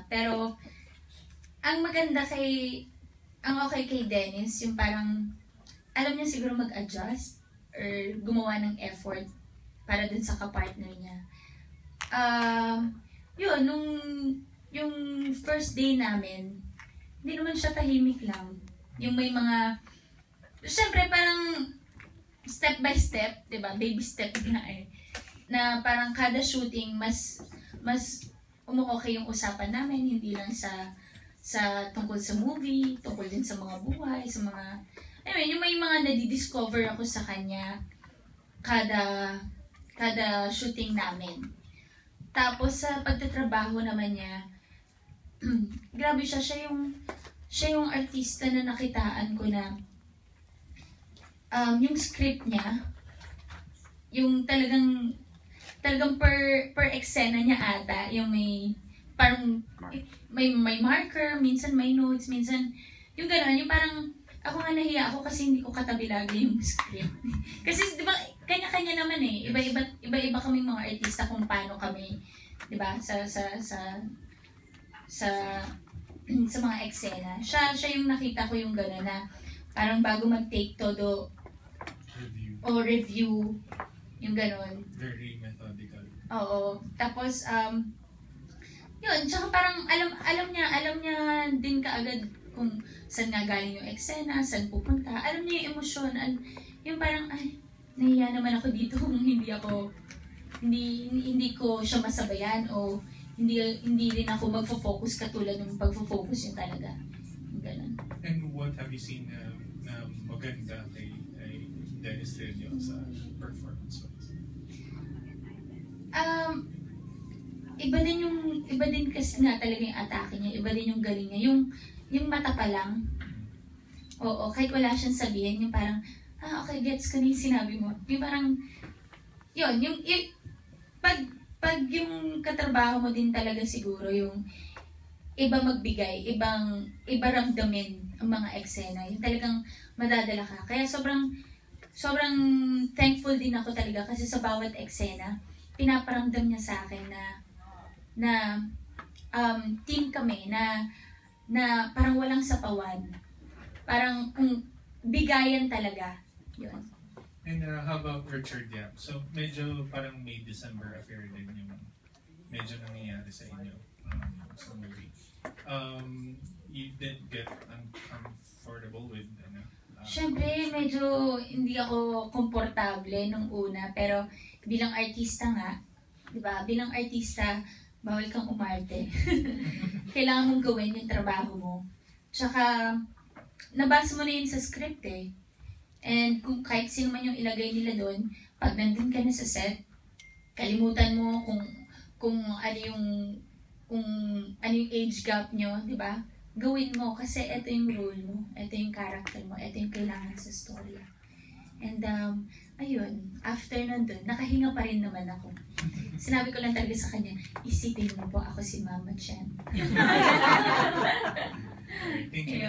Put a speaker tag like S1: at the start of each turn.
S1: Pero, ang maganda ang okay kay Dennis, yung parang, alam niya siguro mag-adjust or gumawa ng effort para dun sa kapartner niya. Yun, yung first day namin, hindi naman siya tahimik lang. Yung may mga, syempre parang step by step, diba? Baby step na na parang kada shooting, mas okay yung usapan namin, hindi lang sa tungkol sa movie, tungkol din sa mga buhay, sa mga, anyway, yung may mga nadidiscover ako sa kanya kada shooting namin. Tapos sa pagtatrabaho naman niya, grabe siya yung artista na nakitaan ko na yung script niya, yung talagang per eksena niya ata, yung may parang may marker, minsan may notes, minsan yung gano'n, yung parang ako nga nahiya ako kasi hindi ko katabi lagi yung script. Kasi di ba kanya-kanya naman iba-iba kami mga artista kung paano kami, di ba, sa mga eksena. Siya yung nakita ko yung gano'n na parang bago mag-take todo review yung gano'n.
S2: Very methodical.
S1: Oo. Tapos yun, tsaka parang alam niya din kaagad kung saan nga galing yung eksena, saan pupunta. Alam niya yung emosyon, yung parang nahiya naman ako dito kung hindi ko siya masabayan o hindi rin ako magfo-focus katulad ng pagfo-focus yung talaga. Yung ganun.
S2: And what have you seen na maganda kay Dennis Trillo sa performance?
S1: Iba din kasi nga talaga yung atake niya, iba din yung galing niya, yung mata pa lang. Oo, kahit wala siyang sabihin, yung parang, okay, gets ko na yung sinabi mo. Yung parang, yun, pag yung katrabaho mo din talaga siguro, yung iba magbigay, iba ramdamin ang mga eksena, yung talagang madadala ka. Kaya sobrang thankful din ako talaga kasi sa bawat eksena, pinaparamdam niya sa akin na team kami, na parang walang sapawan. Parang kung bigayan talaga. Yun.
S2: And how about Richard Yap? So medyo parang May December affair din yung medyo nangyayari sa inyo sa movie. You didn't get uncomfortable with
S1: Siyempre, medyo hindi ako komportable nung una, pero bilang artista nga, di ba? Bilang artista, bawal kang umarte. Kailangan mong gawin yung trabaho mo. Tsaka, nabasa mo na yun sa script eh. And kung kahit sino man yung ilagay nila doon, pag nandun ka na sa set, kalimutan mo kung ano yung age gap nyo, di ba? Gawin mo kasi ito yung role mo, ito yung character mo, ito yung kailangan sa story. And ayun, after nandun, nakahinga pa rin naman ako. Sinabi ko lang talaga sa kanya, isipin mo po ako si Mama Chen.
S2: Thank you.